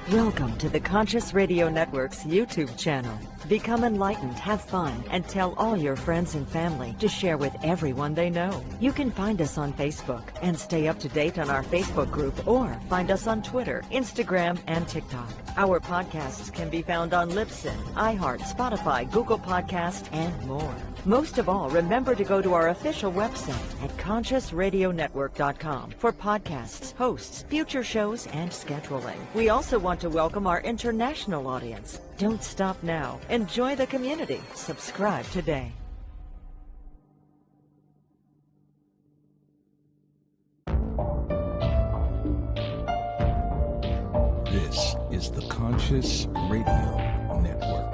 Welcome to the Conscious Radio Network's YouTube channel. Become enlightened, have fun, and tell all your friends and family to share with everyone they know. You can find us on Facebook and stay up to date on our Facebook group, or find us on Twitter, Instagram, and TikTok. Our podcasts can be found on Libsyn, iHeart, Spotify, Google Podcast, and more. Most of all, remember to go to our official website at consciousradionetwork.com for podcasts, hosts, future shows, and scheduling. We also want to welcome our international audience. Don't stop now. Enjoy the community. Subscribe today. This is the Conscious Radio Network.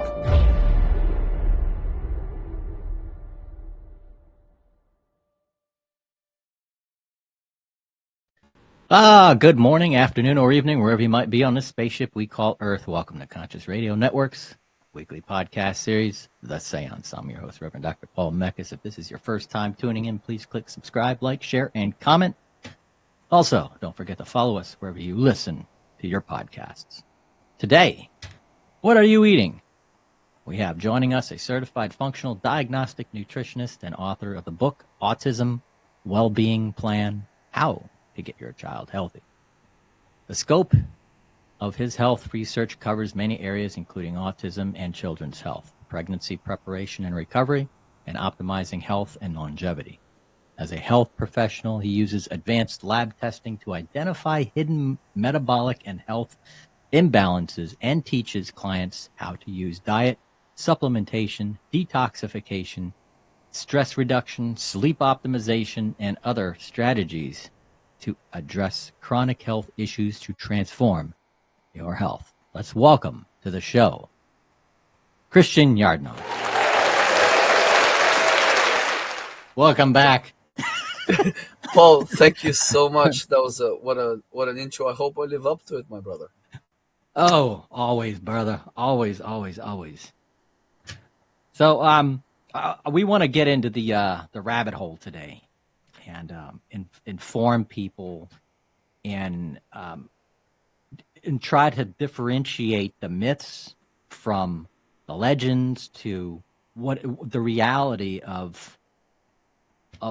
Good morning, afternoon, or evening, wherever you might be on this spaceship we call Earth. Welcome to Conscious Radio Network's weekly podcast series, The Seance. I'm your host, Reverend Dr. Paul Meckes. If this is your first time tuning in, please click subscribe, like, share, and comment. Also, don't forget to follow us wherever you listen to your podcasts. Today, what are you eating? We have joining us a certified functional diagnostic nutritionist and author of the book, Autism, Wellbeing Plan, How to Get Your Child Healthy. The scope of his health research covers many areas, including autism and children's health, pregnancy preparation and recovery, and optimizing health and longevity. As a health professional, he uses advanced lab testing to identify hidden metabolic and health imbalances and teaches clients how to use diet, supplementation, detoxification, stress reduction, sleep optimization, and other strategies to address chronic health issues to transform your health. Let's welcome to the show, Christian Yordanov. Welcome back. Paul, thank you so much. That was what an intro. I hope I live up to it, my brother. Oh, always, brother. Always. So, we want to get into the rabbit hole today, and inform people and try to differentiate the myths from the legends to what the reality of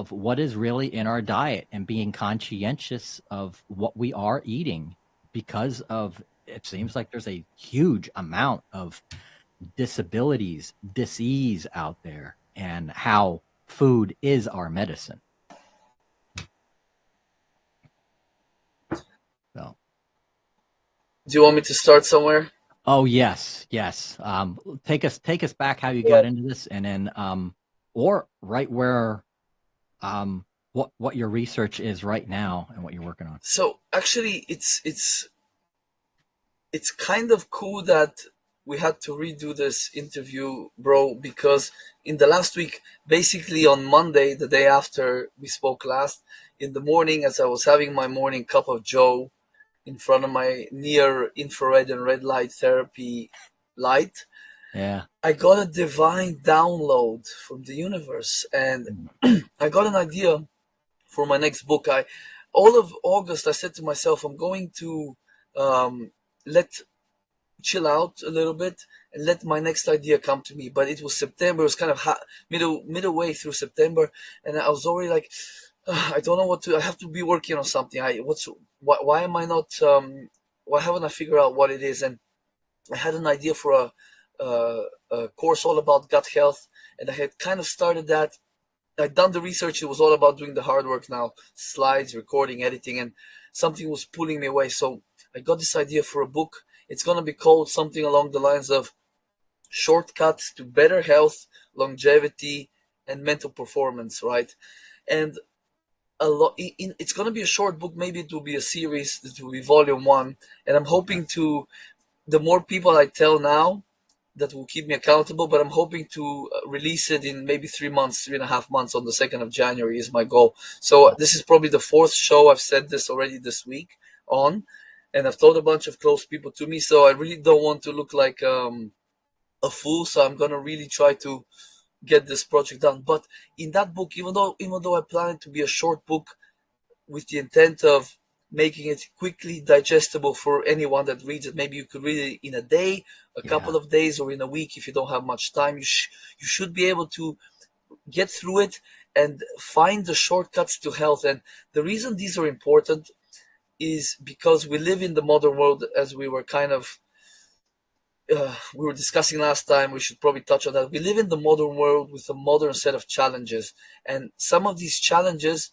what is really in our diet, and being conscientious of what we are eating, because of it seems like there's a huge amount of disabilities, disease out there, and how food is our medicine. So, do you want me to start somewhere? Oh yes. Take us back how you got into this, and then or right where what your research is right now and what you're working on. So actually, it's kind of cool that we had to redo this interview, bro, because in the last week, basically on Monday, the day after we spoke last, in the morning, as I was having my morning cup of joe in front of my near infrared and red light therapy light, I got a divine download from the universe, and I got an idea for my next book. All of August, I said to myself, I'm going to chill out a little bit and let my next idea come to me. But it was September. It was kind of middle way through September, and I was already like, I don't know what to. I have to be working on something. Why am I not? Why haven't I figured out what it is? And I had an idea for a course all about gut health, and I had kind of started that. I'd done the research. It was all about doing the hard work now: slides, recording, editing, and something was pulling me away. So I got this idea for a book. It's going to be called something along the lines of Shortcuts to Better Health, Longevity, and Mental Performance, right? And it's going to be a short book. Maybe it will be a series. It will be volume 1. And I'm hoping the more people I tell now, that will keep me accountable, but I'm hoping to release it in maybe 3.5 months on the 2nd of January is my goal. So this is probably the 4th show. I've said this already this week on, and I've told a bunch of close people to me. So I really don't want to look like a fool. So I'm going to really try to get this project done. But in that book, even though I plan it to be a short book with the intent of making it quickly digestible for anyone that reads it. Maybe you could read it in a day, a couple of days, or in a week if you don't have much time. You should be able to get through it and find the shortcuts to health. And the reason these are important is because we live in the modern world, as we were we were discussing last time. We should probably touch on that. We live in the modern world with a modern set of challenges, and some of these challenges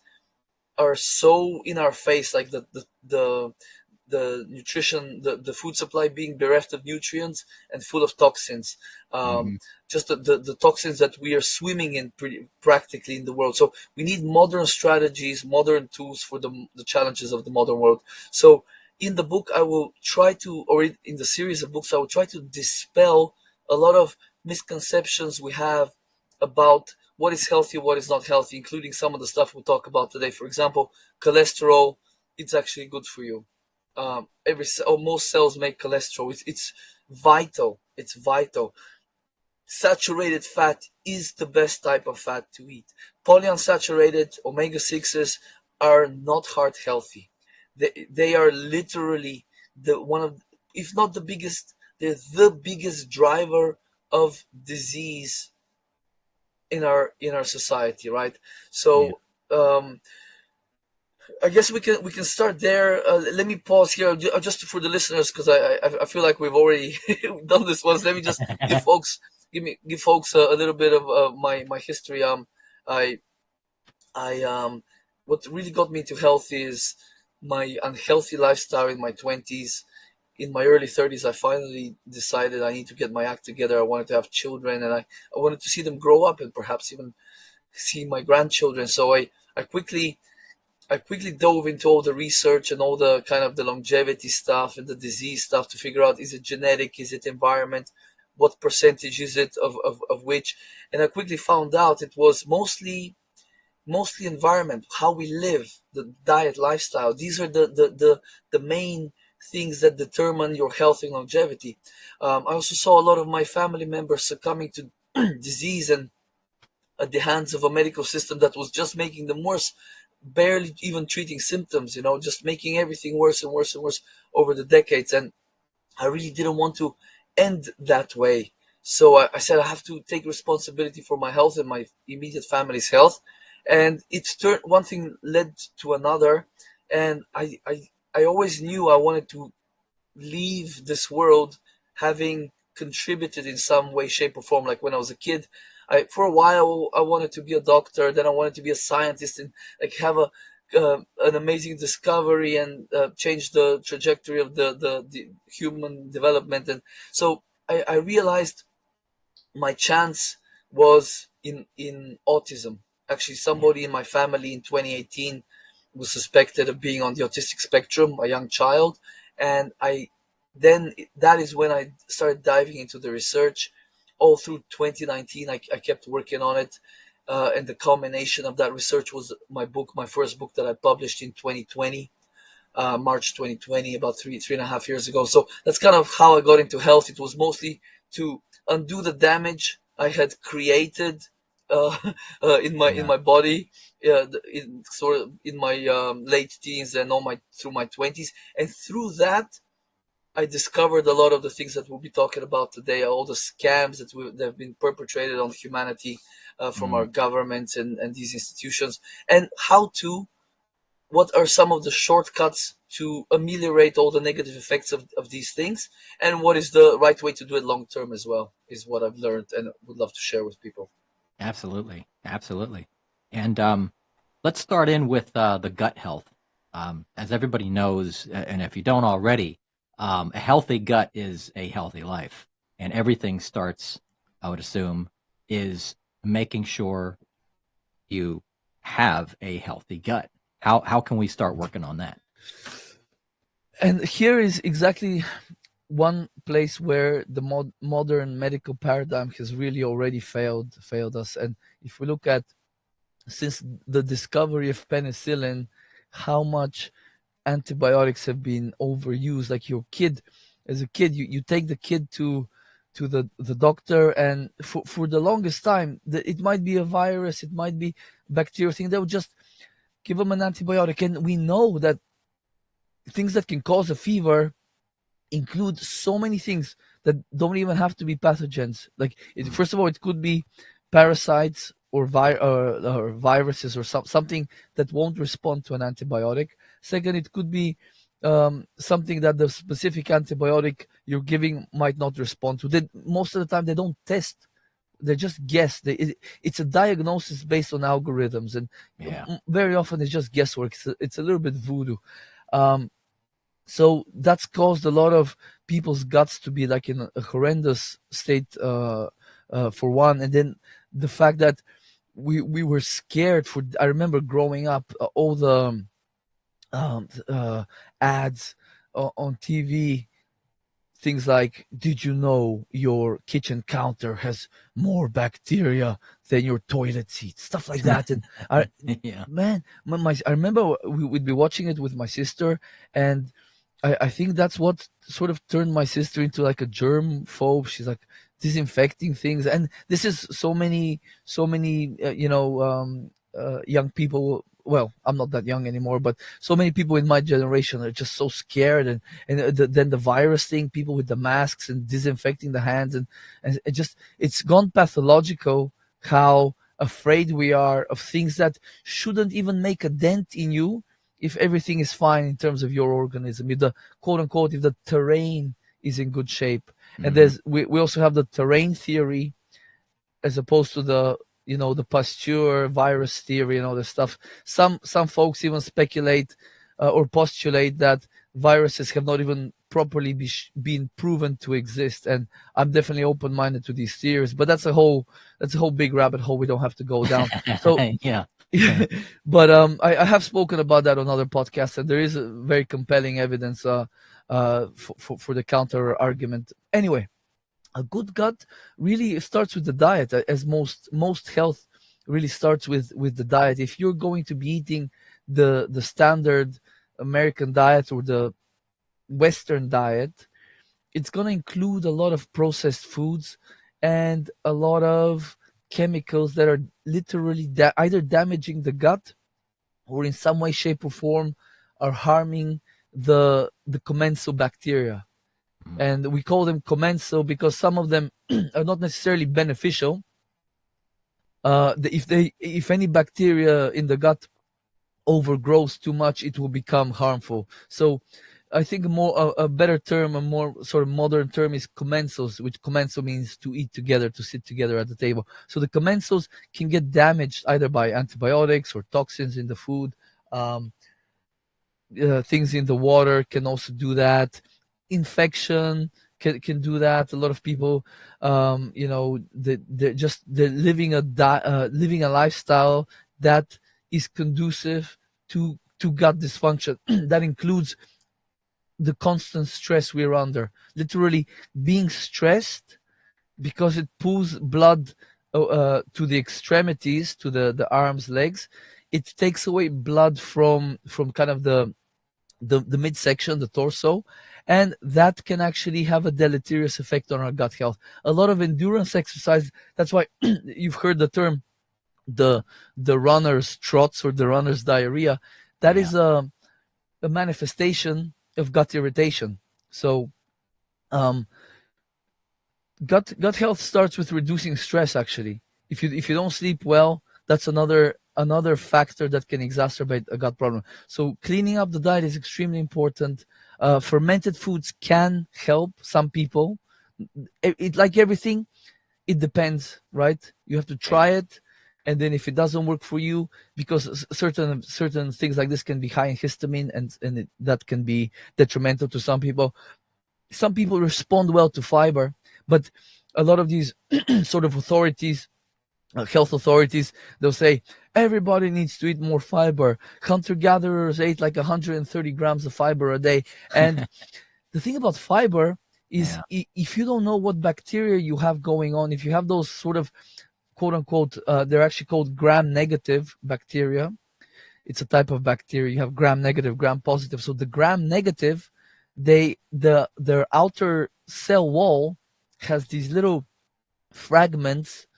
are so in our face, like the nutrition, the food supply being bereft of nutrients and full of toxins. Hmm. Just the toxins that we are swimming in practically in the world. So we need modern strategies, modern tools for the challenges of the modern world. So in the book, I will try to, or in the series of books, I will try to dispel a lot of misconceptions we have about what is healthy, what is not healthy, including some of the stuff we'll talk about today. For example, cholesterol, it's actually good for you. Most cells make cholesterol. It's vital. It's vital. Saturated fat is the best type of fat to eat. Polyunsaturated omega-6s are not heart healthy. They are literally one of, if not the biggest, they're the biggest driver of disease in our society, right? Yeah. So I guess we can start there. Let me pause here just for the listeners, because I feel like we've already done this once. Let me just give folks a little bit of my history. I I What really got me into health is my unhealthy lifestyle in my 20s. In my early 30s, I finally decided I need to get my act together. I wanted to have children, and I wanted to see them grow up and perhaps even see my grandchildren. So I quickly I quickly dove into all the research and all the kind of the longevity stuff and the disease stuff to figure out, is it genetic, is it environment, what percentage is it of which. And I quickly found out it was mostly environment, how we live, the diet, lifestyle. These are the main things that determine your health and longevity. I also saw a lot of my family members succumbing to disease and at the hands of a medical system that was just making them worse, barely even treating symptoms, just making everything worse and worse and worse over the decades. And I really didn't want to end that way. So I said I have to take responsibility for my health and my immediate family's health. And it's turned, one thing led to another. And I always knew I wanted to leave this world having contributed in some way, shape, or form. Like when I was a kid, for a while I wanted to be a doctor, then I wanted to be a scientist and like have an amazing discovery and change the trajectory of the human development. And so I realized my chance was in autism. Actually, Yeah. somebody in my family in 2018 was suspected of being on the autistic spectrum, a young child, and that is when I started diving into the research. All through 2019, I kept working on it, and the culmination of that research was my first book that I published in 2020, March 2020, about three and a half years ago. So that's kind of how I got into health. It was mostly to undo the damage I had created uh, in Yeah. my body, in my late teens and through my 20s, and through that I discovered a lot of the things that we'll be talking about today, all the scams that have been perpetrated on humanity from our Mm. governments and these institutions, and what are some of the shortcuts to ameliorate all the negative effects of these things, and what is the right way to do it long term as well, is what I've learned and would love to share with people. Absolutely. Absolutely. And let's start in with the gut health. As everybody knows, and if you don't already, a healthy gut is a healthy life. And everything starts, I would assume, is making sure you have a healthy gut. How can we start working on that? And here is exactly one place where the modern medical paradigm has really already failed us. And if we look at, since the discovery of penicillin, how much antibiotics have been overused. Like as a kid, you take the kid to the doctor, and for the longest time, it might be a virus, it might be bacteria thing, they'll just give them an antibiotic. And we know that things that can cause a fever include so many things that don't even have to be pathogens. Like, first of all, it could be parasites or, or viruses or something that won't respond to an antibiotic. Second, it could be something that the specific antibiotic you're giving might not respond to. Most of the time, they don't test. They just guess. It's a diagnosis based on algorithms, and very often it's just guesswork. It's a little bit voodoo. So that's caused a lot of people's guts to be like in a horrendous state, for one. And then the fact that we were scared for, I remember growing up, all the ads on TV, things like, did you know your kitchen counter has more bacteria than your toilet seat? Stuff like that. And man, I remember we'd be watching it with my sister, and I think that's what sort of turned my sister into like a germ phobe. She's like disinfecting things, and this is so many young people. Well, I'm not that young anymore, but so many people in my generation are just so scared, and then the virus thing, people with the masks and disinfecting the hands, and it just, it's gone pathological how afraid we are of things that shouldn't even make a dent in you if everything is fine in terms of your organism, if the quote unquote, if the terrain is in good shape. And we also have the terrain theory as opposed to the Pasteur virus theory and all this stuff. Some folks even speculate or postulate that viruses have not even properly been proven to exist. And I'm definitely open-minded to these theories, but that's a whole big rabbit hole we don't have to go down. So but I have spoken about that on other podcasts, and there is a very compelling evidence for the counter argument. Anyway, a good gut really starts with the diet, as most health really starts with the diet. If you're going to be eating the standard American diet or the Western diet, it's going to include a lot of processed foods and a lot of chemicals that are literally either damaging the gut or in some way, shape, or form are harming the commensal bacteria. And we call them commensal because some of them are not necessarily beneficial. If any bacteria in the gut overgrows too much, it will become harmful. So I think a better term, a more sort of modern term is commensals, which commensal means to eat together, to sit together at the table. So the commensals can get damaged either by antibiotics or toxins in the food. Things in the water can also do that. Infection can do that. A lot of people, they're living a lifestyle that is conducive to gut dysfunction. That includes the constant stress we're under. Literally being stressed because it pulls blood to the extremities, to the arms, legs. It takes away blood from kind of the midsection, the torso, and that can actually have a deleterious effect on our gut health. A lot of endurance exercise, that's why you've heard the term the runner's trots or the runner's diarrhea. That is a manifestation of gut irritation. So gut health starts with reducing stress. Actually, if you don't sleep well, that's another factor that can exacerbate a gut problem. So cleaning up the diet is extremely important. Fermented foods can help some people. It like everything, it depends, right? You have to try it, and then if it doesn't work for you, because certain things like this can be high in histamine, and that can be detrimental to some people. Some people respond well to fiber, but a lot of these sort of authorities, health authorities, they'll say everybody needs to eat more fiber. Hunter-gatherers ate like 130 grams of fiber a day. And the thing about fiber is if you don't know what bacteria you have going on, if you have those sort of quote unquote, they're actually called gram-negative bacteria. It's a type of bacteria. You have gram-negative, gram-positive. So the gram-negative, their outer cell wall has these little fragments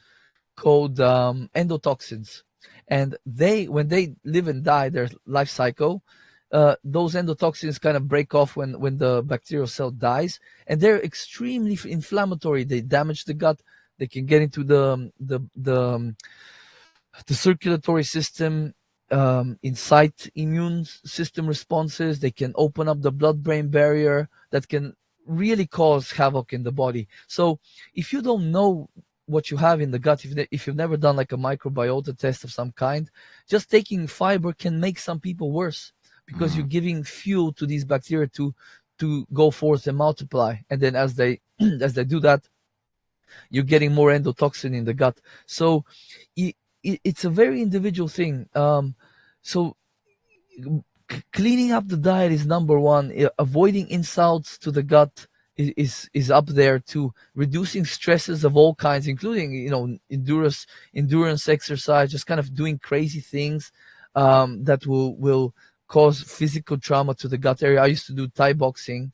called endotoxins, and when they live and die, their life cycle, those endotoxins kind of break off when the bacterial cell dies, and they're extremely inflammatory. They damage the gut. They can get into the circulatory system, incite immune system responses. They can open up the blood-brain barrier that can really cause havoc in the body. So if you don't know what you have in the gut, if you've never done like a microbiota test of some kind, just taking fiber can make some people worse, because you're giving fuel to these bacteria to go forth and multiply. And then as they as they do that, you're getting more endotoxin in the gut. So it's a very individual thing. So cleaning up the diet is number one. Avoiding insults to the gut is up there too. Reducing stresses of all kinds, including endurance exercise, just kind of doing crazy things that will cause physical trauma to the gut area. I used to do Thai boxing,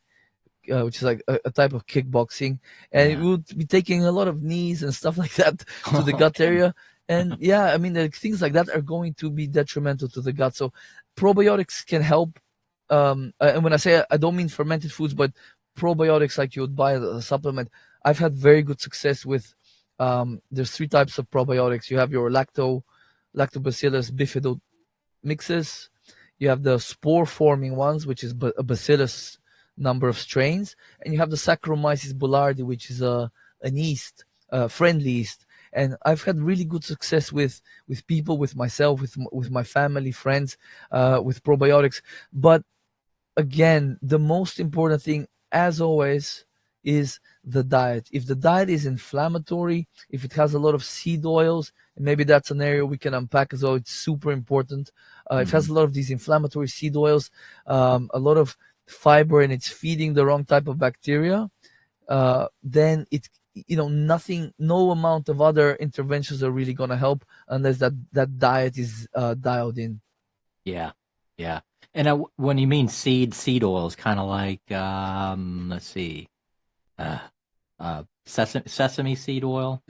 which is like a type of kickboxing, and it would be taking a lot of knees and stuff like that to the gut area. And yeah, I mean, things like that are going to be detrimental to the gut. So probiotics can help. And when I say, I don't mean fermented foods, but probiotics like you would buy a supplement. I've had very good success with. There's 3 types of probiotics. You have your lactobacillus bifido mixes. You have the spore forming ones, which is a bacillus number of strains, and you have the Saccharomyces boulardii, which is an yeast, friendly yeast. And I've had really good success with people, with myself, with my family, friends, with probiotics. But again, the most important thing, as always, is the diet. If the diet is inflammatory, if it has a lot of seed oils, and maybe that's an area we can unpack as well, it's super important. If it has a lot of these inflammatory seed oils, a lot of fiber, and it's feeding the wrong type of bacteria, then no amount of other interventions are really going to help unless that diet is dialed in. Yeah. And when you mean seed oils, kind of like let's see, sesame seed oil.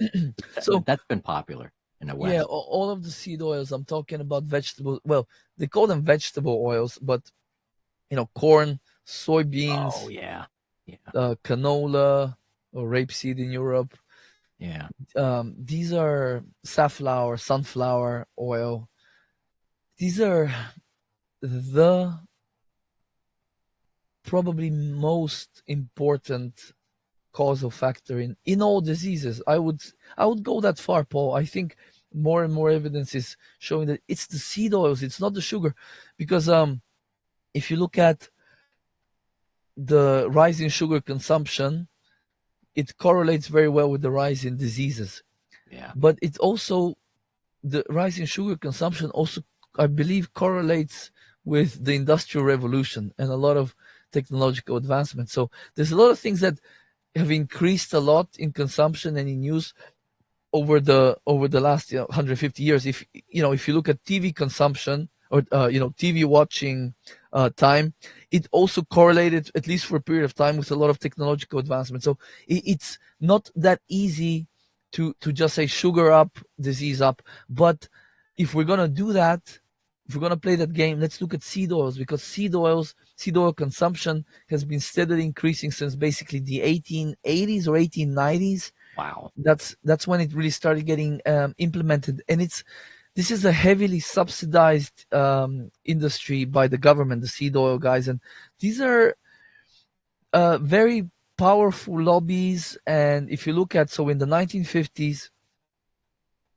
So that's been popular in the West. Yeah, all of the seed oils. I'm talking about vegetables. Well, they call them vegetable oils, but corn, soybeans. Oh yeah. Canola or rapeseed in Europe. Yeah. These are safflower, sunflower oil. These are the probably most important causal factor in all diseases. I would go that far, Paul. I think more and more evidence is showing that it's the seed oils, it's not the sugar, because if you look at the rise in sugar consumption, it correlates very well with the rise in diseases. Yeah. But it also, the rise in sugar consumption also, I believe, correlates with the Industrial Revolution and a lot of technological advancement. So there's a lot of things that have increased a lot in consumption and in use over the last 150 years. If you look at TV consumption or TV watching time, it also correlated, at least for a period of time, with a lot of technological advancement. So it's not that easy to just say sugar up, disease up. But if we're gonna do that, if we're gonna play that game, let's look at seed oils, because seed oil consumption has been steadily increasing since basically the 1880s or 1890s. Wow. That's when it really started getting implemented, and this is a heavily subsidized industry by the government, the seed oil guys, and these are very powerful lobbies. And if you look at, so in the 1950s,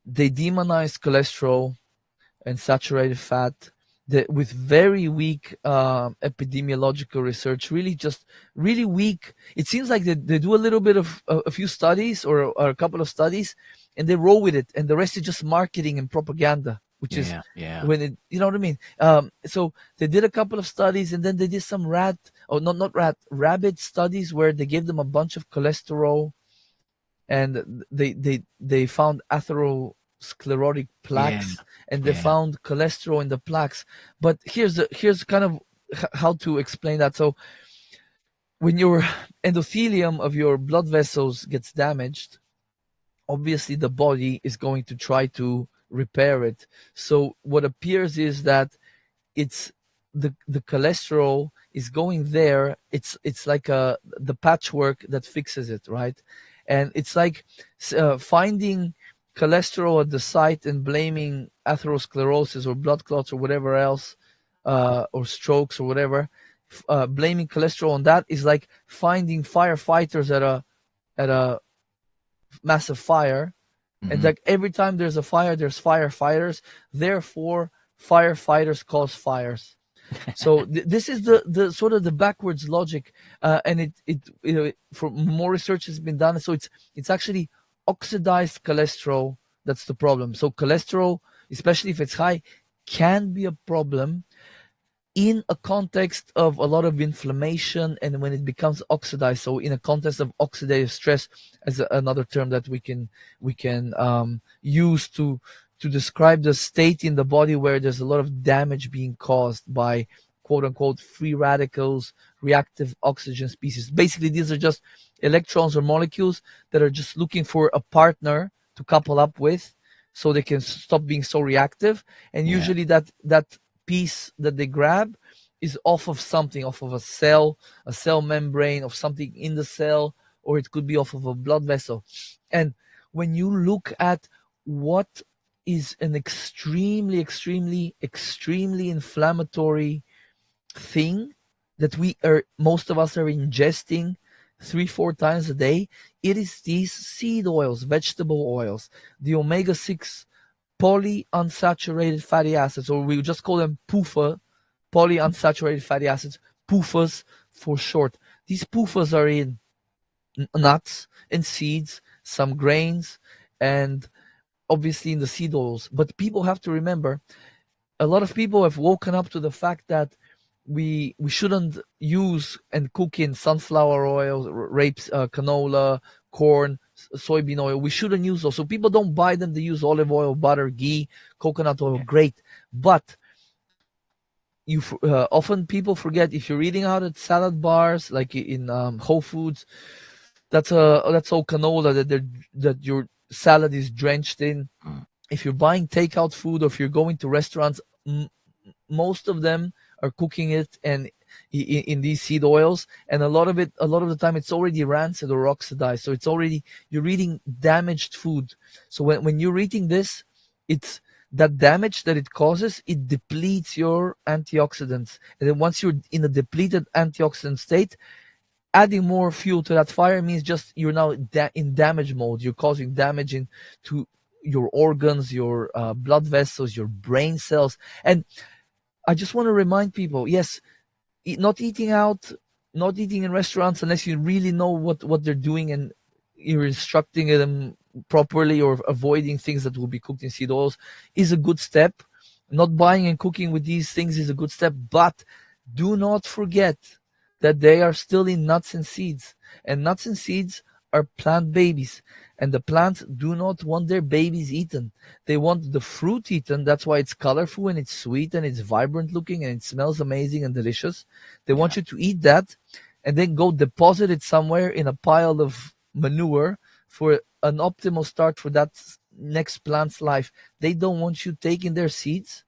they demonized cholesterol and saturated fat with very weak epidemiological research, really weak. It seems like they do a little bit of a few studies or a couple of studies, and they roll with it, and the rest is just marketing and propaganda, which is when it, you know what I mean? So they did a couple of studies, and then they did some rabbit studies where they gave them a bunch of cholesterol, and they found atherosclerotic plaques, and they found cholesterol in the plaques. But here's kind of how to explain that. So when your endothelium of your blood vessels gets damaged, obviously the body is going to try to repair it. So what appears is that it's the cholesterol is going there. It's like the patchwork that fixes it, right? And it's like finding cholesterol at the site and blaming atherosclerosis or blood clots or whatever else, or strokes or whatever. Blaming cholesterol on that is like finding firefighters at a massive fire. And like every time there's a fire, there's firefighters. Therefore, firefighters cause fires. So this is the sort of the backwards logic, and for more research has been done. So it's actually oxidized cholesterol that's the problem. So cholesterol, especially if it's high, can be a problem in a context of a lot of inflammation and when it becomes oxidized. So in a context of oxidative stress, as another term that we can use to describe the state in the body where there's a lot of damage being caused by quote unquote free radicals, reactive oxygen species. Basically, these are just electrons or molecules that are just looking for a partner to couple up with so they can stop being so reactive. And usually that piece that they grab is off of something, off of a cell membrane, of something in the cell, or it could be off of a blood vessel. And when you look at what is an extremely, extremely, extremely inflammatory thing that most of us are ingesting 3-4 times a day, it is these seed oils, vegetable oils, the omega-6 polyunsaturated fatty acids, or we just call them PUFA, polyunsaturated fatty acids, PUFAs for short. These PUFAs are in nuts and seeds, some grains, and obviously in the seed oils. But people have to remember, a lot of people have woken up to the fact that we shouldn't use and cook in sunflower oil, rapes, canola, corn, soybean oil. We shouldn't use those. So people don't buy them. They use olive oil, butter, ghee, coconut oil. Great. But you often people forget, if you're eating out at salad bars, like in Whole Foods, that's all canola that your salad is drenched in. If you're buying takeout food, or if you're going to restaurants, most of them are cooking it and in these seed oils, and a lot of the time it's already rancid or oxidized. So you're eating damaged food. So when you're eating this, it's that damage that it causes, it depletes your antioxidants. And then once you're in a depleted antioxidant state, adding more fuel to that fire means just you're now in damage mode. You're causing damage to your organs, your blood vessels, your brain cells. And I just want to remind people, yes, not eating out, not eating in restaurants unless you really know what they're doing and you're instructing them properly, or avoiding things that will be cooked in seed oils, is a good step. Not buying and cooking with these things is a good step, but do not forget that they are still in nuts and seeds. And nuts and seeds are plant babies. And the plants do not want their babies eaten. They want the fruit eaten. That's why it's colorful and it's sweet and it's vibrant looking and it smells amazing and delicious. They want you to eat that and then go deposit it somewhere in a pile of manure for an optimal start for that next plant's life. They don't want you taking their seeds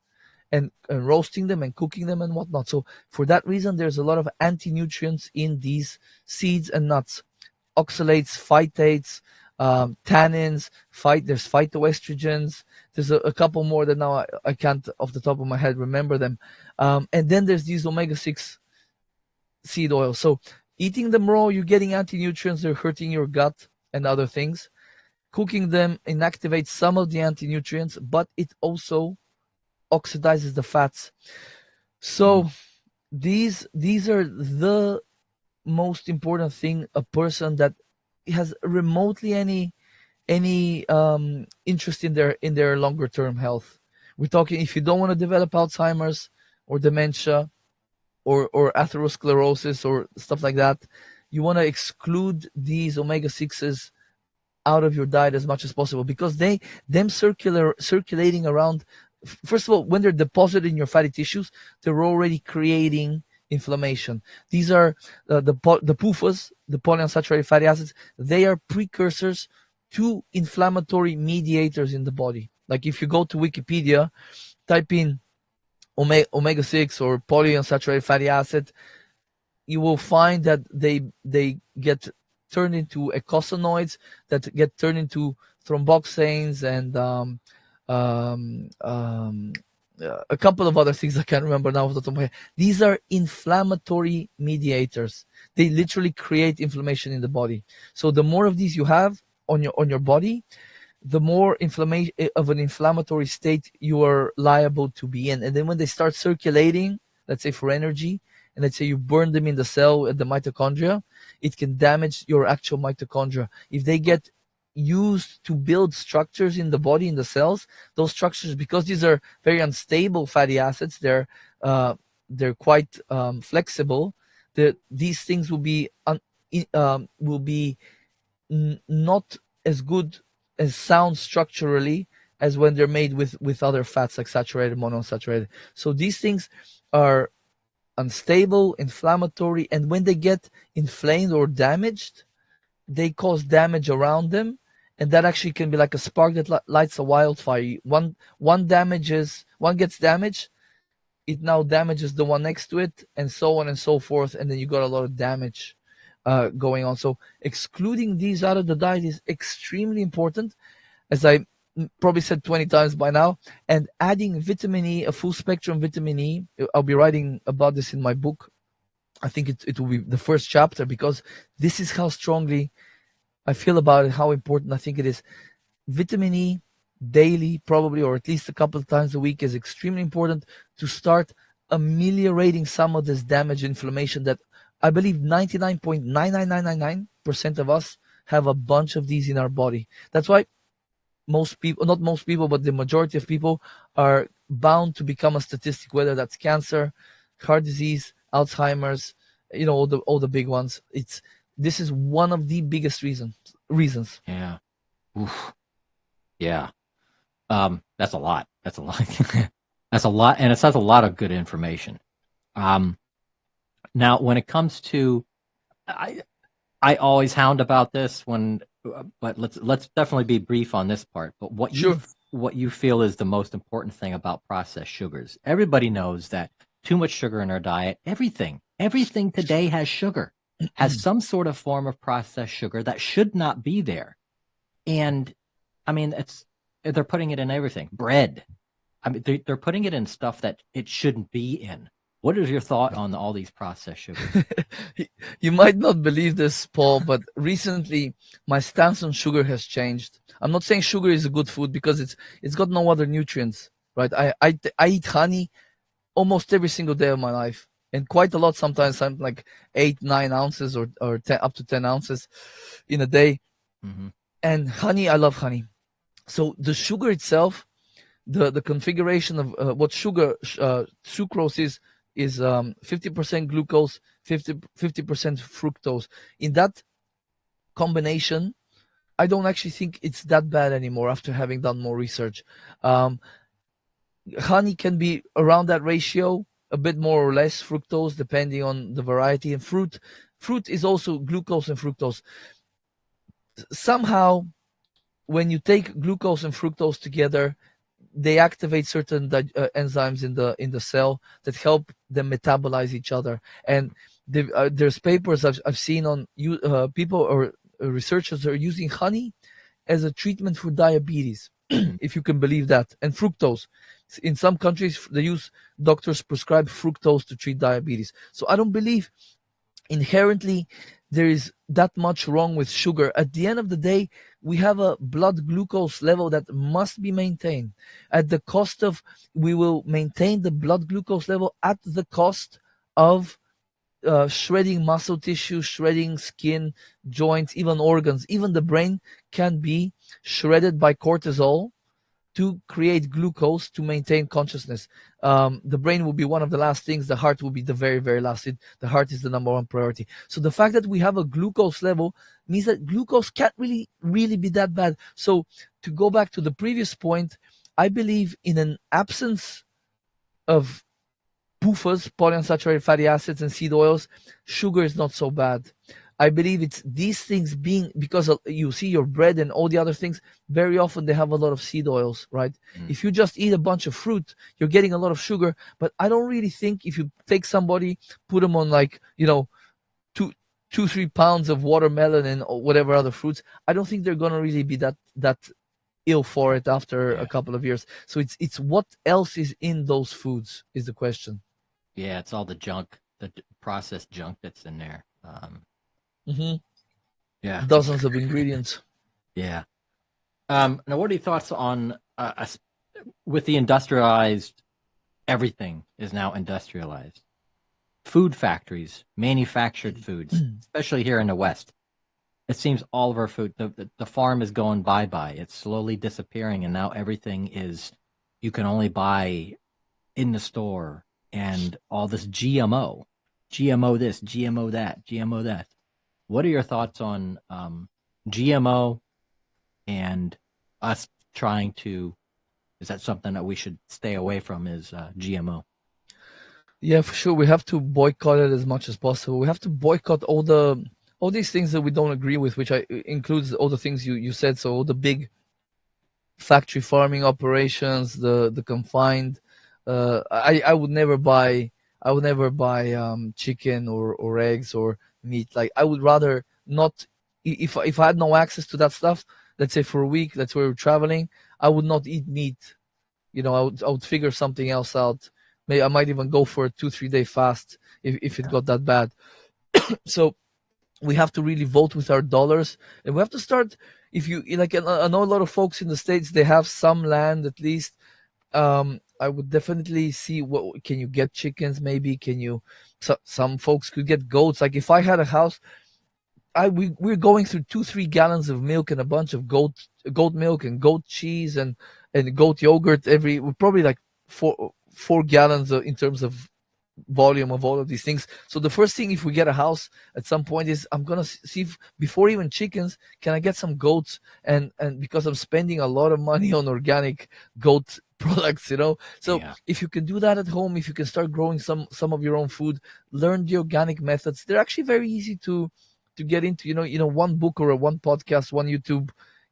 and roasting them and cooking them and whatnot. So for that reason, there's a lot of anti-nutrients in these seeds and nuts. Oxalates, phytates, tannins, there's phytoestrogens. There's a couple more that now I can't off the top of my head remember them. And then there's these omega-6 seed oils. So eating them raw, you're getting anti-nutrients, they're hurting your gut and other things. Cooking them inactivates some of the anti-nutrients, but it also oxidizes the fats. So these are the most important thing a person that has remotely any interest in their longer term health. We're talking, if you don't want to develop Alzheimer's or dementia or atherosclerosis or stuff like that, you want to exclude these omega-6s out of your diet as much as possible, because them circulating around, first of all, when they're deposited in your fatty tissues, they're already creating inflammation. These are the PUFAs, the polyunsaturated fatty acids. They are precursors to inflammatory mediators in the body. Like if you go to Wikipedia, type in omega-6 or polyunsaturated fatty acid, you will find that they get turned into eicosanoids that get turned into thromboxanes and a couple of other things I can't remember now off the top of my head. These are inflammatory mediators. They literally create inflammation in the body. So the more of these you have on your body, the more inflammation of an inflammatory state you are liable to be in. And then when they start circulating, let's say for energy, and let's say you burn them in the cell at the mitochondria, it can damage your actual mitochondria. If they get used to build structures in the body, in the cells, those structures, because these are very unstable fatty acids, they're quite flexible. These things will be not as good as sound structurally as when they're made with other fats like saturated, monounsaturated. So these things are unstable, inflammatory, and when they get inflamed or damaged, they cause damage around them, and that actually can be like a spark that lights a wildfire. One gets damaged, it now damages the one next to it, and so on and so forth, and then you got a lot of damage going on. So excluding these out of the diet is extremely important, as I probably said 20 times by now, and adding vitamin E, a full spectrum vitamin E. I'll be writing about this in my book. I think it will be the first chapter, because this is how strongly I feel about it, how important I think it is. Vitamin E daily, probably, or at least a couple of times a week, is extremely important to start ameliorating some of this damage, inflammation that I believe 99.99999% of us have a bunch of these in our body. That's why most people, not most people, but the majority of people are bound to become a statistic, whether that's cancer, heart disease, Alzheimer's, all the big ones. This is one of the biggest reasons. Yeah. Oof. Yeah. That's a lot. That's a lot. That's a lot, and it says a lot of good information. Now, when it comes to, I always hound about this but let's definitely be brief on this part. But what you feel is the most important thing about processed sugars. Everybody knows that too much sugar in our diet, everything today has sugar, has some sort of form of processed sugar that should not be there. And I mean, they're putting it in everything. Bread. I mean, they're putting it in stuff that it shouldn't be in. What is your thought on all these processed sugars? You might not believe this, Paul, but recently my stance on sugar has changed. I'm not saying sugar is a good food, because it's got no other nutrients, right? I eat honey almost every single day of my life, and quite a lot. Sometimes I'm like 8-9 ounces or 10, up to 10 ounces in a day. Mm-hmm. And honey, I love honey. So the sugar itself, the configuration of what sugar, sucrose is 50% glucose, 50% fructose. In that combination, I don't actually think it's that bad anymore after having done more research. Honey can be around that ratio, a bit more or less fructose, depending on the variety. And fruit is also glucose and fructose. Somehow, when you take glucose and fructose together, they activate certain enzymes in the cell that help them metabolize each other. And there's papers I've seen on people or researchers are using honey as a treatment for diabetes, if you can believe that. And fructose. In some countries, doctors prescribe fructose to treat diabetes. So I don't believe inherently there is that much wrong with sugar. At the end of the day, we have a blood glucose level that must be maintained. We will maintain the blood glucose level at the cost of shredding muscle tissue, shredding skin, joints, even organs. Even the brain can be shredded by cortisol to create glucose to maintain consciousness. The brain will be one of the last things. The heart will be the very, very last. The heart is the number one priority. So the fact that we have a glucose level means that glucose can't really, really be that bad. So to go back to the previous point, I believe in an absence of PUFAs, polyunsaturated fatty acids, and seed oils, sugar is not so bad. I believe it's these things being, because you see your bread and all the other things, very often they have a lot of seed oils, right? If you just eat a bunch of fruit, you're getting a lot of sugar. But I don't really think if you take somebody, put them on like, 2-3 pounds of watermelon and whatever other fruits, I don't think they're gonna really be that ill for it after Yeah. a couple of years. So it's what else is in those foods is the question. Yeah, it's all the junk, the processed junk that's in there. Yeah. Dozens of ingredients. Yeah. Now, what are your thoughts on with the industrialized, everything is now industrialized. Food factories, manufactured foods, especially here in the West. It seems all of our food, the farm is going bye-bye. It's slowly disappearing, and now everything is, you can only buy in the store, and all this GMO this, GMO that, GMO that. What are your thoughts on GMO and us trying to, is that something that we should stay away from, is GMO? Yeah, for sure. We have to boycott it as much as possible. We have to boycott all these things that we don't agree with, which includes all the things you said. So all the big factory farming operations, the confined. I would never buy chicken or eggs or meat. Like I would rather not. If I had no access to that stuff, let's say for a week, let's say we're traveling, I would not eat meat. I would figure something else out. Maybe I might even go for a 2-3 day fast if it got that bad. So we have to really vote with our dollars, and we have to start. If you like, I know a lot of folks in the States, they have some land at least. I would definitely see what can you get chickens. Maybe can you? Some folks could get goats. Like if I had a house, we're going through 2-3 gallons of milk and a bunch of goat milk and goat cheese and goat yogurt probably like 4 gallons in terms of volume of all of these things. So the first thing, if we get a house at some point, is I'm gonna see if, before even chickens, can I get some goats, and because I'm spending a lot of money on organic goat products. So Yeah. if you can do that at home, if you can start growing some of your own food, learn the organic methods. They're actually very easy to get into. One book or one podcast, one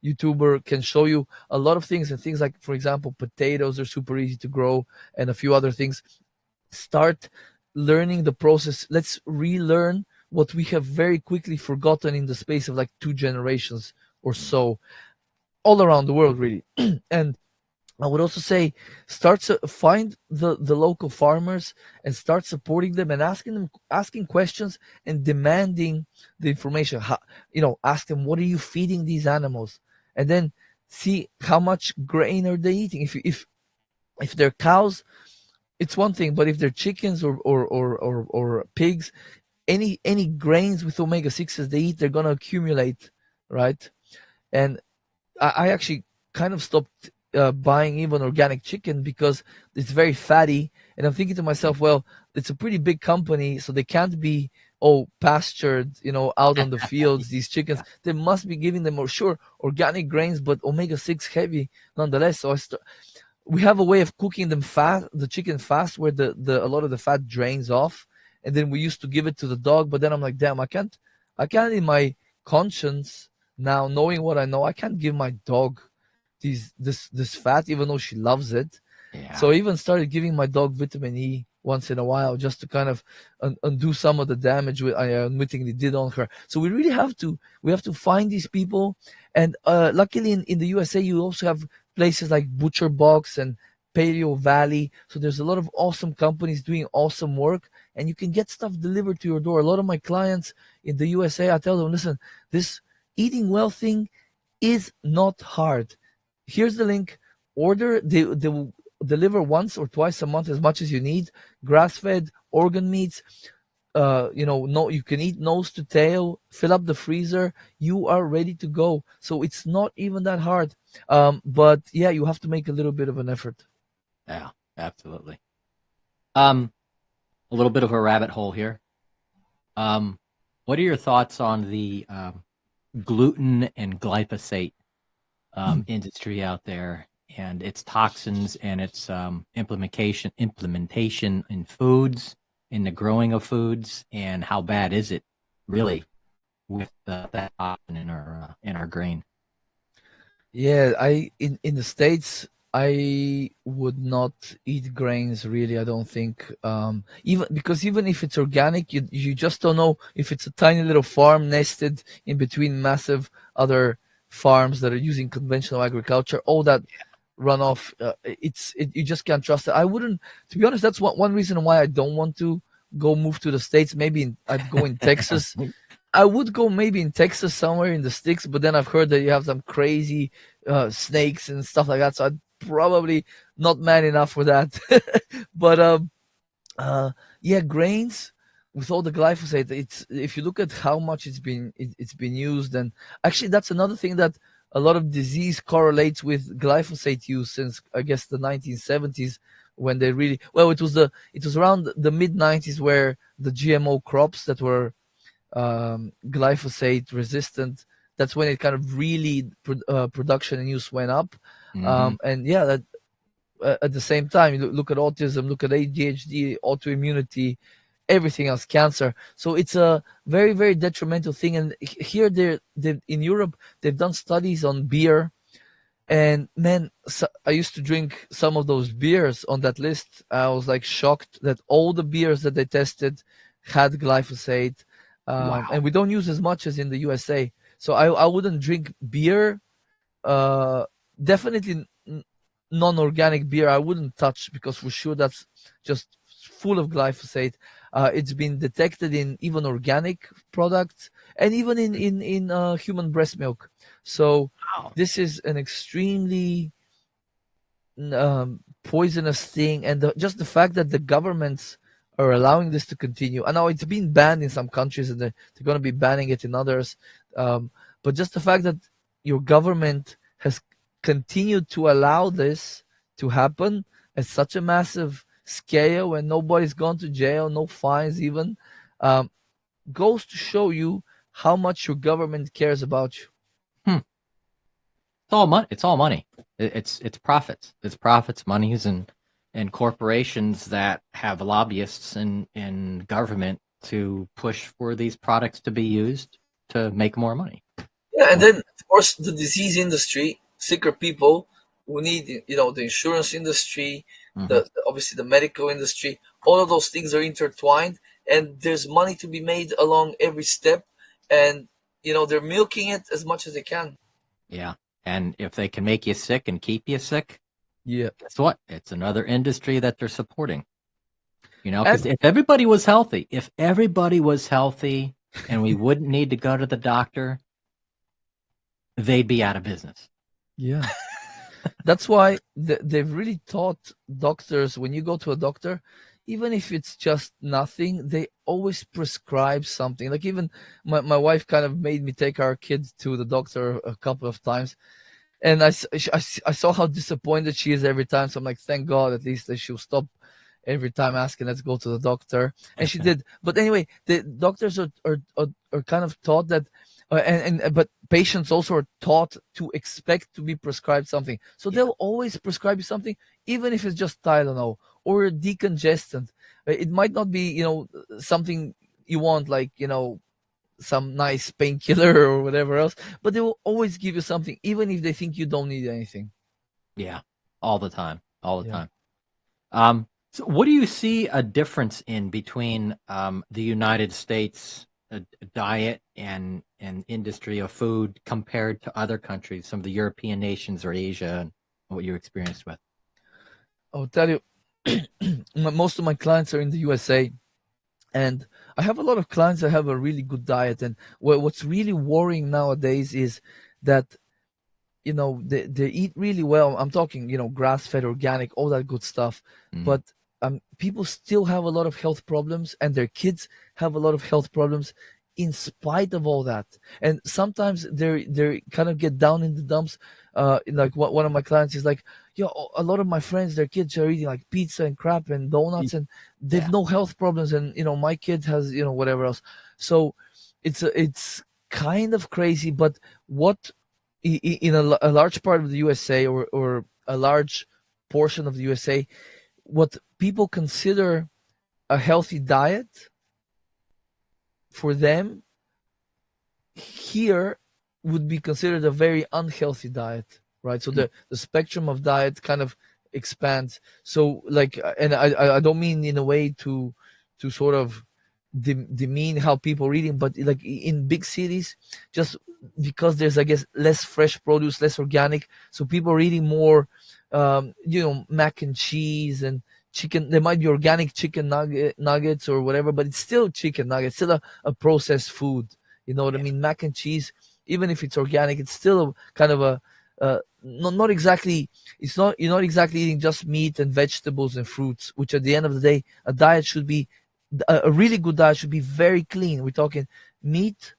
YouTuber can show you a lot of things, and things like, for example, potatoes are super easy to grow, and a few other things. Start learning the process. Let's relearn what we have very quickly forgotten in the space of like 2 generations or so, all around the world, really. And I would also say, find the local farmers and start supporting them and asking questions and demanding the information. Ask them, what are you feeding these animals, and then see how much grain are they eating. If they're cows, it's one thing, but if they're chickens or pigs, any grains with omega-6s they eat, they're gonna accumulate, right? And I actually kind of stopped buying even organic chicken because it's very fatty, and I'm thinking to myself, well, it's a pretty big company, so they can't be pastured, out on the fields. These chickens, they must be giving them, or sure, organic grains, but omega-6 heavy nonetheless. So we have a way of cooking the chicken fast, where a lot of the fat drains off, and then we used to give it to the dog. But then I'm like, damn, I can't in my conscience now, knowing what I know, I can't give my dog this fat, even though she loves it. Yeah. So I even started giving my dog vitamin E once in a while, just to kind of undo some of the damage I unwittingly did on her. So we really have to find these people, and luckily in the USA you also have places like Butcher Box and Paleo Valley. So there's a lot of awesome companies doing awesome work, and you can get stuff delivered to your door. A lot of my clients in the USA, I tell them, listen, this eating well thing is not hard. Here's the link. Order. They will deliver once or twice a month, as much as you need. Grass-fed, organ meats. You can eat nose to tail. Fill up the freezer. You are ready to go. So it's not even that hard. But yeah, you have to make a little bit of an effort. Yeah, absolutely. A little bit of a rabbit hole here. What are your thoughts on the gluten and glyphosate industry out there, and its toxins and its implementation in foods, in the growing of foods, and how bad is it really? with that option in our grain. Yeah, in the States, I would not eat grains really. I don't think, even because even if it's organic, you just don't know if it's a tiny little farm nested in between massive other farms that are using conventional agriculture. All that runoff, you just can't trust it. I wouldn't, to be honest. That's one reason why I don't want to go move to the States. Maybe I'd go in Texas. I would go maybe in Texas somewhere in the sticks, but then I've heard that you have some crazy snakes and stuff like that. So I'd probably not man enough for that. But yeah, grains with all the glyphosate, it's if you look at how much it's been used, and actually that's another thing that a lot of disease correlates with glyphosate use since I guess the 1970s when they really it was around the mid 90s where the GMO crops that were glyphosate resistant. That's when it kind of really production and use went up. Mm-hmm. And yeah, that at the same time, you look at autism, look at ADHD, autoimmunity, everything else, cancer. So it's a very, very detrimental thing. And here, in Europe, they've done studies on beer. And man, I used to drink some of those beers on that list. I was like shocked that all the beers that they tested had glyphosate. Wow. And we don't use as much as in the USA. So I wouldn't drink beer. Definitely non-organic beer I wouldn't touch because for sure that's just full of glyphosate. It's been detected in even organic products and even in human breast milk. So Wow. this is an extremely poisonous thing, and just the fact that the governments are allowing this to continue. I know it's been banned in some countries, and they're going to be banning it in others. But just the fact that your government has continued to allow this to happen at such a massive scale, and nobody's gone to jail, no fines even, goes to show you how much your government cares about you. It's all money. It's all money. It's profits. It's profits, monies, and corporations that have lobbyists in government to push for these products to be used to make more money. Yeah, and then of course the disease industry, sicker people who need, the insurance industry, Mm-hmm. obviously the medical industry, all of those things are intertwined, and there's money to be made along every step, and they're milking it as much as they can. Yeah. And if they can make you sick and keep you sick, Yeah. guess what? It's another industry that they're supporting. Because if everybody was healthy, and we wouldn't need to go to the doctor, they'd be out of business. Yeah. That's why they've really taught doctors, when you go to a doctor, even if it's just nothing, they always prescribe something. Like even my wife kind of made me take our kid to the doctor a couple of times. And I saw how disappointed she is every time. So I'm like, thank God, at least that she'll stop every time asking, let's go to the doctor. And she did. But anyway, the doctors are kind of taught that, but patients also are taught to expect to be prescribed something. So they'll always prescribe you something, even if it's just Tylenol or a decongestant. It might not be, something you want, like, some nice painkiller or whatever else, but they will always give you something, even if they think you don't need anything. Yeah, all the time. So what do you see a difference in between the United States diet and industry of food compared to other countries, some of the European nations or Asia, and what you experienced with? I'll tell you, most of my clients are in the USA, and I have a lot of clients that have a really good diet. And what's really worrying nowadays is that, they eat really well. I'm talking, grass-fed, organic, all that good stuff. Mm. But people still have a lot of health problems, and their kids have a lot of health problems in spite of all that. And sometimes they kind of get down in the dumps. Like one of my clients is like, a lot of my friends, their kids are eating like pizza and crap and donuts, and they've no health problems. And my kid has whatever else. So it's kind of crazy. But what in a large part of the USA, or a large portion of the USA, what people consider a healthy diet, for them, here would be considered a very unhealthy diet, right? So the spectrum of diet kind of expands. So like, and I don't mean in a way to sort of demean how people are eating, but like in big cities, just because there's, I guess, less fresh produce, less organic, so people are eating more, mac and cheese and chicken. There might be organic chicken nuggets or whatever, but it's still chicken nuggets, still a processed food. You know what I mean? Mac and cheese, even if it's organic, it's still a kind of a not exactly. It's not, you're not exactly eating just meat and vegetables and fruits, which at the end of the day, a diet should be, a really good diet should be very clean. We're talking meat,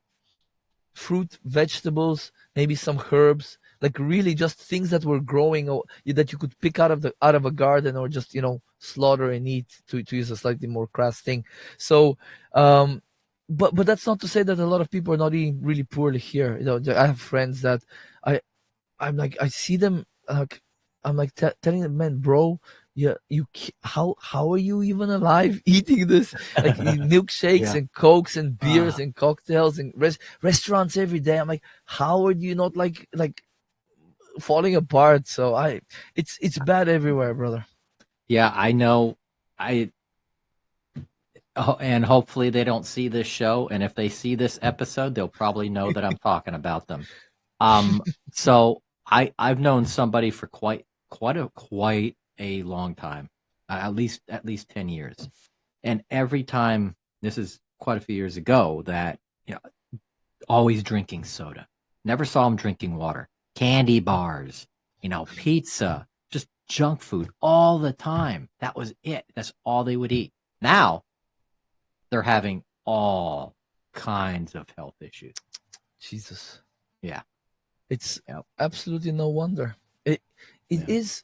fruit, vegetables, maybe some herbs, like really just things that were growing or that you could pick out of a garden, or just slaughter and eat, to use a slightly more crass thing. So but that's not to say that a lot of people are not eating really poorly here. I have friends that I'm like, I see them, like, I'm like telling them, man, bro, yeah, how are you even alive eating this? Like milkshakes and cokes and beers and cocktails and restaurants every day. I'm like, how are you not like falling apart? So it's bad everywhere, brother. Yeah, I know. And hopefully they don't see this show. And if they see this episode, they'll probably know that I'm talking about them. So I've known somebody for quite a long time, at least 10 years. And every time, this is quite a few years ago, that, always drinking soda. Never saw him drinking water. Candy bars, pizza, just junk food all the time. That was it. That's all they would eat. Now they're having all kinds of health issues. Jesus. Yeah. It's absolutely no wonder. It is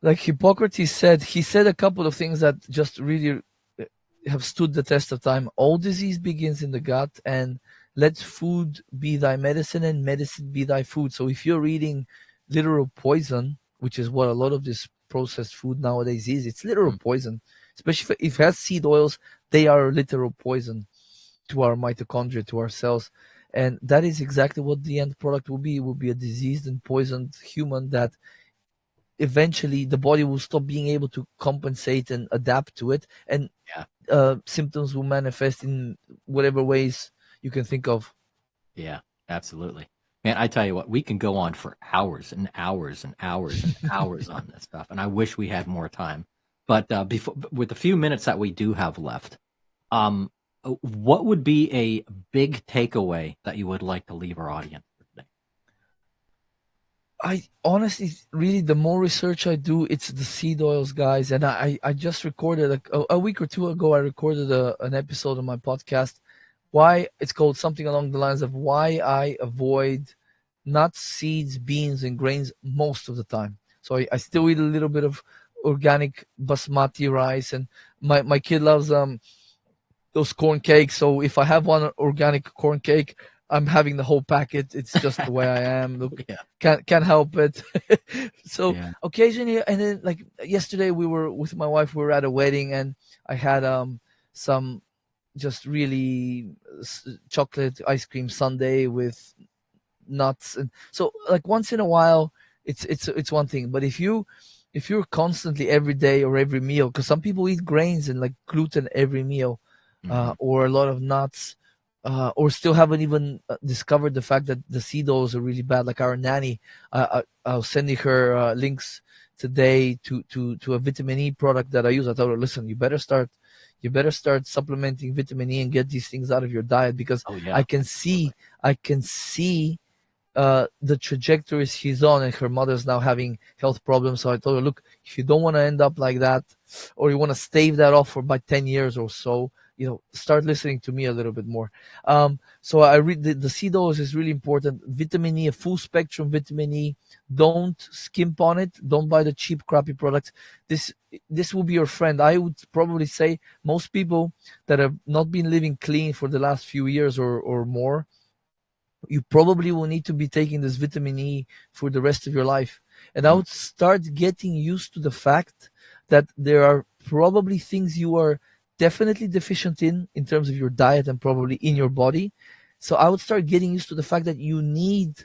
like Hippocrates said. He said a couple of things that just really have stood the test of time. All disease begins in the gut, and let food be thy medicine and medicine be thy food. So if you're eating literal poison, which is what a lot of this processed food nowadays is, it's literal poison. Especially if it has seed oils, they are literal poison to our mitochondria, to our cells. And that is exactly what the end product will be. It will be a diseased and poisoned human that eventually the body will stop being able to compensate and adapt to it. And symptoms will manifest in whatever ways you can think of. Yeah, absolutely. Man, I tell you what, we can go on for hours and hours and hours and hours on this stuff. And I wish we had more time. But with the few minutes that we do have left, what would be a big takeaway that you would like to leave our audience for today? I honestly, really, the more research I do, it's the seed oils, guys. And I just recorded a week or two ago, I recorded an episode of my podcast. Why it's called something along the lines of why I avoid nuts, seeds, beans, and grains most of the time. So I still eat a little bit of organic basmati rice, and my kid loves those corn cakes. So if I have one organic corn cake, I'm having the whole packet. It's just the way I am. Look, can't help it. So occasionally, and then like yesterday, we were with my wife. We were at a wedding, and I had some just really chocolate ice cream sundae with nuts, and so like once in a while, it's one thing. But if you're constantly every day or every meal, because some people eat grains and like gluten every meal, or a lot of nuts, or still haven't even discovered the fact that the seed oils are really bad. Like our nanny, I was sending her links today to a vitamin E product that I use. I told her, listen, you better start supplementing vitamin E and get these things out of your diet, because I can see the trajectories she's on, and her mother's now having health problems. So I told her, look, if you don't want to end up like that, or you want to stave that off for about 10 years or so, start listening to me a little bit more. So I read the seed oils is really important. Vitamin E, a full spectrum vitamin E. Don't skimp on it. Don't buy the cheap, crappy products. This will be your friend. I would probably say most people that have not been living clean for the last few years or more, you probably will need to be taking this vitamin E for the rest of your life. And I would start getting used to the fact that there are probably things you are definitely deficient in terms of your diet and probably in your body. So I would start getting used to the fact that you need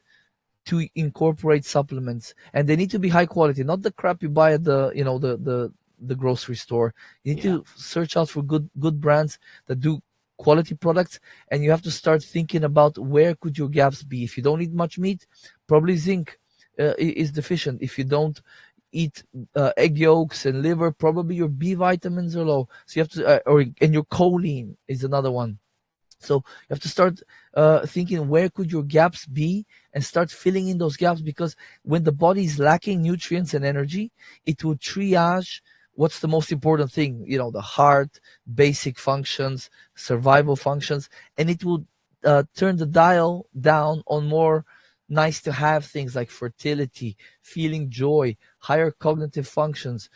to incorporate supplements, and they need to be high quality, not the crap you buy at the grocery store. You need Yeah. to search out for good brands that do quality products, and you have to start thinking about where could your gaps be. If you don't eat much meat, probably zinc is deficient. If you don't eat egg yolks and liver, probably your B vitamins are low. So you have to, and your choline is another one. So you have to start thinking where could your gaps be and start filling in those gaps, because when the body is lacking nutrients and energy, it will triage what's the most important thing, the heart, basic functions, survival functions, and it will turn the dial down on more nice to have things like fertility, feeling joy, higher cognitive functions,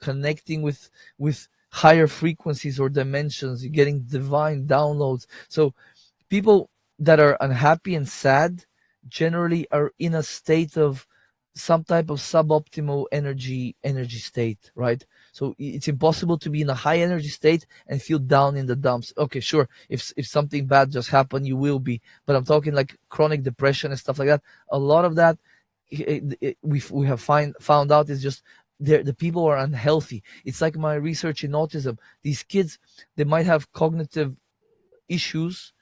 connecting with higher frequencies or dimensions. You're getting divine downloads. So people that are unhappy and sad generally are in a state of some type of suboptimal energy state, right? So it's impossible to be in a high energy state and feel down in the dumps. Okay, sure, if something bad just happened, you will be, but I'm talking like chronic depression and stuff like that. A lot of that we have found out is just the people are unhealthy. It's like my research in autism. These kids, they might have cognitive issues,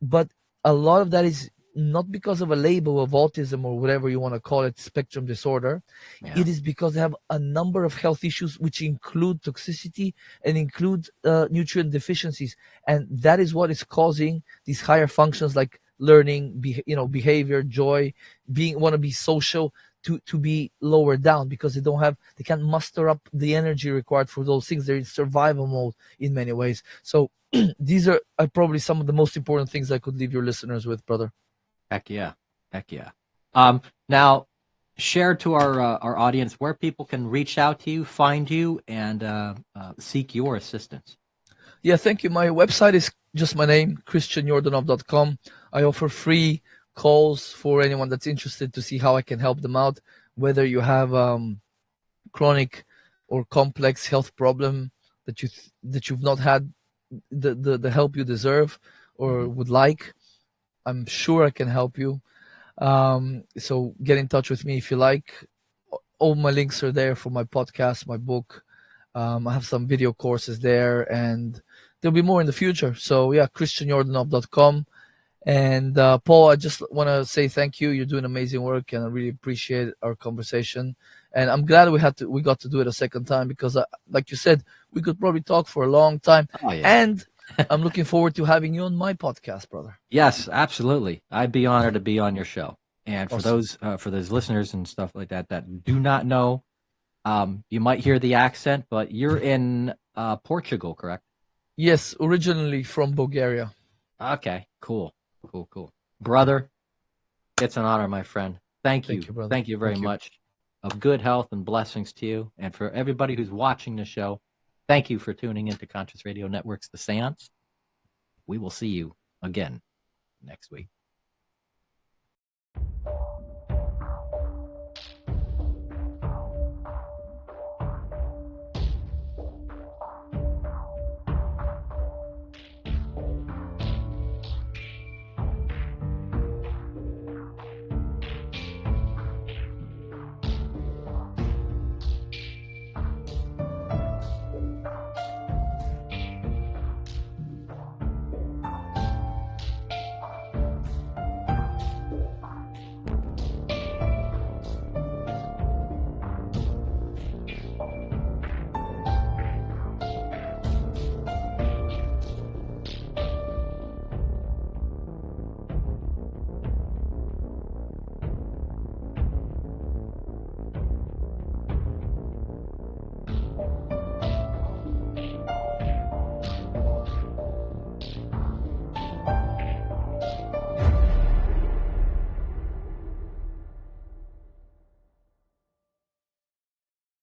but a lot of that is not because of a label of autism or whatever you want to call it, spectrum disorder. Yeah. It is because they have a number of health issues, which include toxicity and include nutrient deficiencies, and that is what is causing these higher functions like learning, behavior, joy, want to be social, to be lower down, because they can't muster up the energy required for those things. They're in survival mode in many ways. So these are probably some of the most important things I could leave your listeners with, brother. Heck yeah. Heck yeah. Now, share to our audience where people can reach out to you, find you, and seek your assistance. Yeah, thank you. My website is just my name, christianyordanov.com. I offer free calls for anyone that's interested to see how I can help them out, whether you have chronic or complex health problem that you've not had the help you deserve or would like. I'm sure I can help you. So get in touch with me if you like. All my links are there for my podcast, my book. I have some video courses there, and there'll be more in the future. So yeah, christianyordanov.com. And Paul, I just want to say thank you. You're doing amazing work, and I really appreciate our conversation. And I'm glad we got to do it a second time, because, like you said, we could probably talk for a long time. Oh, yeah. And I'm looking forward to having you on my podcast, brother. Yes, absolutely. I'd be honored to be on your show. And for Awesome. for those listeners and stuff like that do not know, you might hear the accent, but you're in Portugal, correct? Yes, originally from Bulgaria. Okay, cool. Brother, it's an honor, my friend. Thank you. Thank you, brother. Thank you very much. Of good health and blessings to you. And for everybody who's watching the show, thank you for tuning into Conscious Radio Network's The Seance. We will see you again next week.